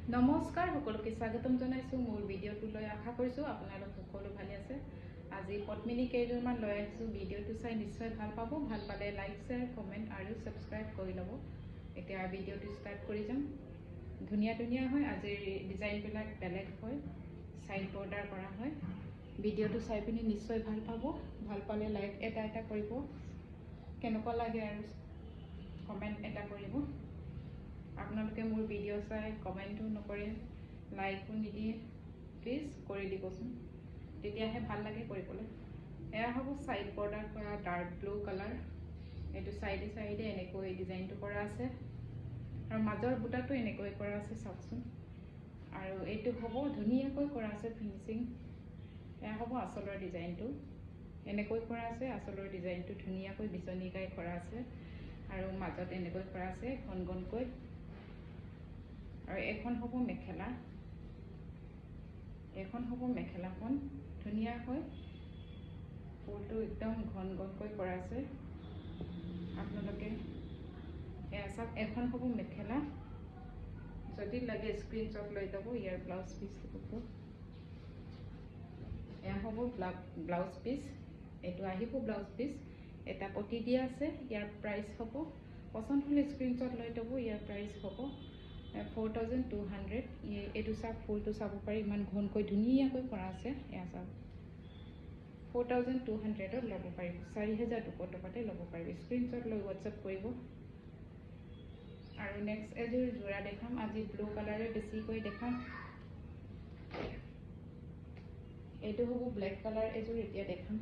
নমস্কাৰ সকলোকে স্বাগতম জনাইছো মোৰ ভিডিঅ'টো লৈ আশা কৰিছো আপোনালোক সকলো ভালে আছে আজি পদ্মিনী কেইজনমান লৈ আহিছো ভিডিঅ'টো চাই নিশ্চয় ভাল পাব ভাল পালে লাইক শেয়াৰ কমেন্ট আৰু সাবস্ক্ৰাইব কৰি লব এতিয়া ভিডিঅ'টো ষ্টাৰ্ট কৰি যাম ধুনিয়া ধুনিয়া হয় আজিৰ ডিজাইন বিলাক বেলেগ হয় সাইড বৰ্ডাৰ কৰা হয় ভিডিঅ'টো চাই পিনি নিশ্চয় ভাল পাব ভাল পালে লাইক এটা কৰিব কেনেকুৱা লাগে আৰু কমেন্ট এটা কৰিব আপোনালোকে মোৰ ভিডিঅ' চাই কমেন্টও নকৰে লাইকও নিদিয়ে প্লিজ কৰি দিবচোন তেতিয়াহে ভাল লাগে কৰিবলৈ এয়া হ'ব সাইড বৰ্ডাৰ কৰা ডাৰ্ক ব্লু কালাৰ এটো সাইডে সাইডে এনেকৈ ডিজাইনটো কৰা আছে আৰু মাজৰ বুটাটো এনেকৈ কৰা আছে চাওকচোন আৰু এইটো হ'ব ধুনিয়াকৈ কৰা আছে ফিনিশিং এয়া হ'ব আসলৰ ডিজাইনটো এনেকৈ কৰা আছে আসলৰ ডিজাইনটো ধুনিয়াকৈ বিচনীকাই কৰা আছে আৰু মাজত এনেকৈ কৰা আছে ঘন ঘনকৈ আৰু এখন হ'ব মেখেলা মেখেলাখন ধুনিয়া হয় ফুলটো একদম ঘন ঘনকৈ কৰা আছে আপোনালোকে এসব এখন হ'ব মেখেলা যদি লাগে স্ক্ৰিনশ্বট লৈ যাব ইয়াৰ ব্লাউজ পিছটো এয়া হ'ব ব্লাউজ পিস এটো আহিব ব্লাউজ পিস এটা পটি দিয়া আছে ইয়াৰ প্ৰাইস হ'ব পছন্দ হলে স্ক্ৰিনশ্বট লৈ যাব ইয়াৰ প্ৰাইস হ'ব 4200 এটো সব ফুলটো চাব পাৰি মান ঘনকৈ ধুনিয়াকৈ কৰা আছে এয়া সব 4200 ল'ব পাৰি 4200 টকাতে ল'ব পাৰি স্ক্ৰিনশ্বট লৈ WhatsApp কৰিব আৰু নেক্সট এযোৰ জোৰা দেখাম আজি ব্লু কালাৰে বেছিকৈ দেখাম এটো হ'ব ব্ল্যাক কালাৰ এযোৰ এতিয়া দেখাম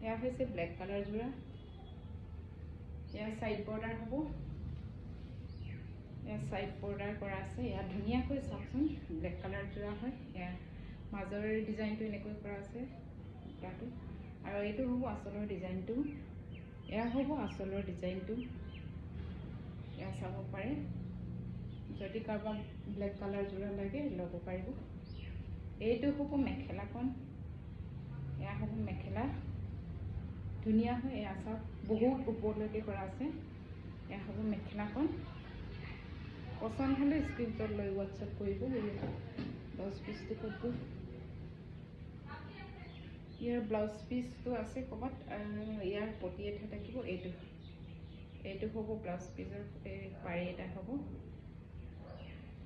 এয়া হৈছে ব্ল্যাক কালাৰ জোৰা এয়া সাইড বৰ্ডাৰ হ'ব সাইড বৰ্ডাৰ কৰা আছে ইয়া ধুনিয়াকৈ চাওকচোন ব্ল্যাক কালাৰ জোৰা হয় ইয়া মাজৰ ডিজাইনটো এনেকৈ কৰা আছে ইয়াটো আৰু এইটো হ'ব আসলৰ ডিজাইনটো ইয়া হ'ব আসলৰ ডিজাইনটো ইয়া চাব পাৰে যদি কাৰোবাক ব্ল্যাক কালাৰ জোৰা লাগে ল'ব পাৰিব এইটো হ'ব মেখেলাখন ইয়া হ'ব মেখেলা ধুনিয়া হয় ইয়া সব বহুত ওপৰলৈকে কৰা আছে ইয়া হ'ব মেখেলাখন পছন্দ হলে স্ক্ৰিনশ্বট লৈ WhatsApp কৰিব ব্লাউজ পিসটো কত ইয়াৰ ব্লাউজ পিসটো আছে কবাত ইয়াৰ পটি এটা থাকিব এইটো হ'ব ব্লাউজ পিসৰ পাৰি এটা হ'ব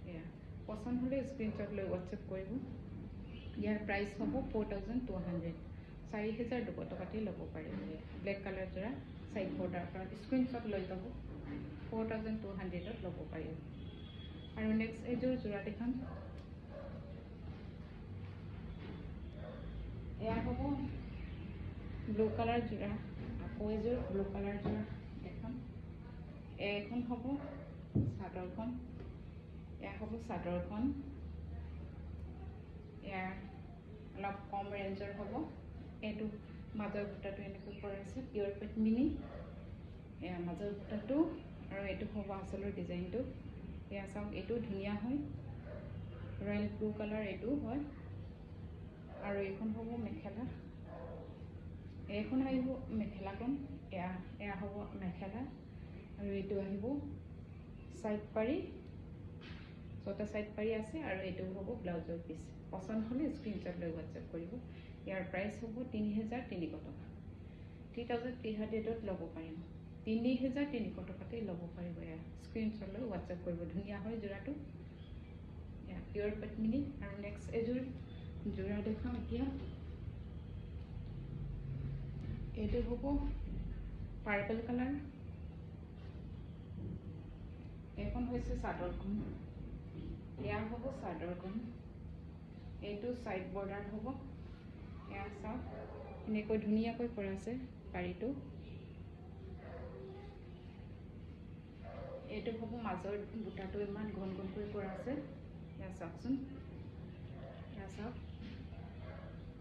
ইয়া পছন্দ হলে স্ক্ৰিনশ্বট লৈ WhatsApp কৰিব ইয়াৰ প্ৰাইস হ'ব 4200 4200 টকাতে ল'ব পাৰি ব্ল্যাক কালাৰ জোৰা সাইড বৰ্ডাৰ কৰা স্ক্ৰিনশ্বট লৈ যাব 4200 ল'ব পাৰি আৰু নেক্সট এযোৰ জোৰা দেখাম এয়া হ'ব ব্লু কালাৰ জোৰা আকৌ এযোৰ ব্লু কালাৰ জোৰা দেখাম এখন হ'ব চাদৰখন এয়া হ'ব চাদৰখন এয়া অলপ কম ৰেঞ্জৰ হ'ব এটো মাজৰ বুটাটো এনেকৈ কৰা আছে পিয়ৰ পদ্মিনী এয়া মাজৰ বুটাটো আৰু এটো হ'ব আসলৰ ডিজাইনটো এয়া চাওক এটো ধুনিয়া হয় ৰয়েল ব্লু কালাৰ এটো হয় আৰু এখন হ'ব মেখেলা এখন আহিব মেখেলাখন এয়া হ'ব মেখেলা আৰু এটো আহিব সাইড পাৰি ছটা সাইড পাৰি আছে আৰু এটো হ'ব ব্লাউজৰ পিস পছন্দ হলে স্ক্ৰিনশ্বট লৈ WhatsApp কৰিব ইয়াৰ প্ৰাইস হ'ব 3300 টকা 3300 ল'ব পাৰিব 3300 টকাতে ল'ব পাৰিব ইয়া স্ক্ৰিনশ্বট লৈ WhatsApp কৰিব ধুনিয়া হয় জোৰাটো ইয়া পিয়ৰ পদ্মিনী আৰু নেক্সট এযোৰ জোৰা দেখাম এতিয়া এটো হ'ব পাৰ্পল কালাৰ এখন হৈছে চাদৰখন এয়া হ'ব চাদৰখন এইটো সাইড বৰ্ডাৰ হ'ব এয়া চাওক এনেকৈ ধুনিয়াকৈ কৰা আছে পাৰিটো এইটো হ'ব মাজৰ বুটাটো ইমান ঘন ঘনকৈ কৰা আছে এয়া চাওকচোন এয়া চাওক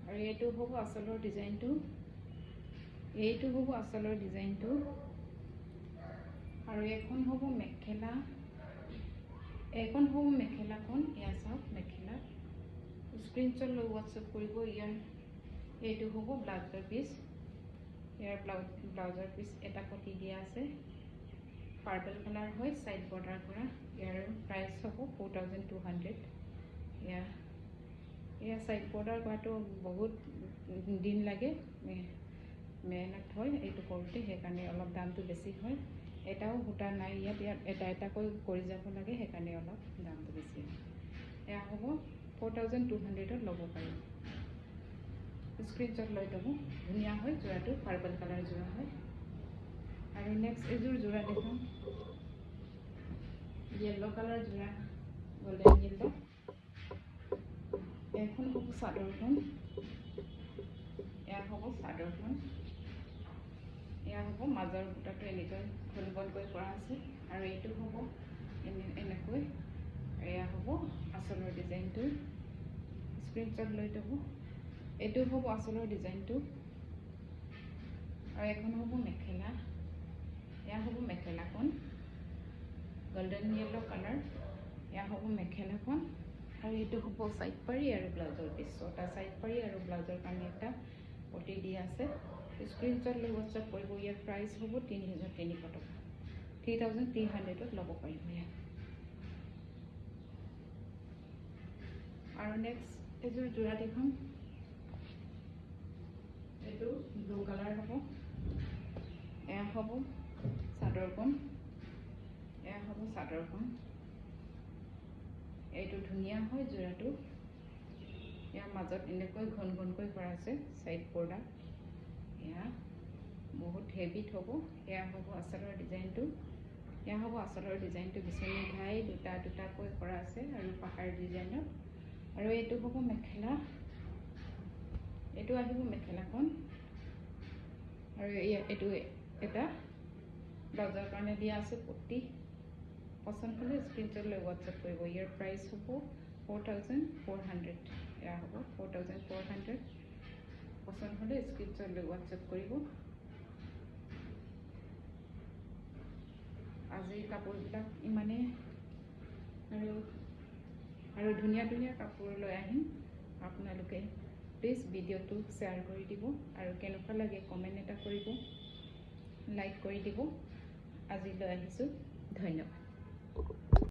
আৰু এইটো হ'ব আসলৰ ডিজাইনটো এইটো হ'ব আসলৰ ডিজাইনটো আৰু এখন হ'ব মেখেলা এখন হ'ব মেখেলাখন এয়া চাওক মেখেলা স্ক্ৰিনশ্বট লৈ WhatsApp কৰিব ইয়াৰ এইটো হ'ব ব্লাউজৰ পিস ইয়াৰ ব্লাউজৰ পিস এটা পটি দিয়া আছে পাৰ্পল কালাৰ হয় সাইড বৰ্ডাৰ কৰা ইয়াৰ প্ৰাইস হ'ব 4000 এয়া সাইড বৰ্ডাৰ কৰাটো বহুত দিন লাগে, মেহনত হয় এইটো কৰোঁতে, সেইকাৰণে অলপ দামটো বেছি হয়। এটাও সূতা নাই ইয়াত, এটা এটাকৈ কৰি যাব লাগে, সেইকাৰণে অলপ দামটো বেছি হয়। এয়া হ'ব 4200 ল'ব পাৰিম। স্ক্ৰীনশ্বট লৈ ল'ব, ধুনীয়া হয় যোৰাটো, পাৰ্পল কালাৰ যোৰা হয়। আৰু নেক্সট এযোৰ যোৰা দেখাম, য়েল্লো কালাৰ যোৰা, গোল্ডেন য়েল্লো। এখন হ'ব চাদৰখন, এয়া হ'ব চাদৰখন, এয়া হ'ব মাজৰ সূতাটো এনেকৈ ঘন ঘনকৈ কৰা আছে, আৰু এইটো হ'ব এনেকৈ। এয়া হ'ব আঁচলৰ ডিজাইনটো, স্ক্ৰীনশ্বট লৈ ল'ব। এইটো হ'ব আঁচলৰ ডিজাইনটো, আৰু এখন হ'ব মেখেলা। এয়া হ'ব মেখেলাখন, গোল্ডেন য়েল্লো কালাৰ। এয়া হ'ব মেখেলাখন, আৰু এইটো হ'ব চাইড পাৰি আৰু ব্লাউজৰ পিছ। ছটা চাইড পাৰি আৰু ব্লাউজৰ কাৰণে এটা পটি দিয়া আছে। স্ক্ৰীনশ্বট লৈ হোৱাটছআপ কৰিব। ইয়াৰ প্ৰাইচ হ'ব 3300 টকা, 3300ত ল'ব পাৰিব ইয়াত। আৰু নেক্সট এযোৰ যোৰা দেখাম, এইটো ব্লু কালাৰ হ'ব। এয়া হ'ব চাদৰখন, এয়া হ'ব চাদৰখন। এইটো ধুনীয়া হয় যোৰাটো, ইয়াৰ মাজত এনেকৈ ঘন ঘনকৈ কৰা আছে চাইড বৰ্ডাৰ। এয়া বহুত হেভিত হ'ব। এয়া হ'ব আঁচলৰ ডিজাইনটো, এয়া হ'ব আঁচলৰ ডিজাইনটো, বিচনী ঘাই দুটা দুটাকৈ কৰা আছে আৰু পাহাৰ ডিজাইনত। আৰু এইটো হ'ব মেখেলা, এইটো আহিব মেখেলাখন। আৰু এইটো এটা ব্লাউজৰ কাৰণে দিয়া আছে পটি। পচন্দ হ'লে স্ক্ৰীনশ্বট লৈ হোৱাটছআপ কৰিব। ইয়াৰ প্ৰাইচ হ'ব 4400। এয়া হ'ব 4400। পচন্দ হ'লে স্ক্ৰীনশ্বট লৈ হোৱাটছআপ কৰিব। আজিৰ কাপোৰবিলাক ইমানেই, আৰু ধুনীয়া ধুনীয়া কাপোৰ লৈ আহিম। আপোনালোকে প্লিজ ভিডিঅ'টো শ্বেয়াৰ কৰি দিব, আৰু কেনেকুৱা লাগে কমেণ্ট এটা কৰিব, লাইক কৰি দিব। আজিলৈ আহিছোঁ, ধন্যবাদ।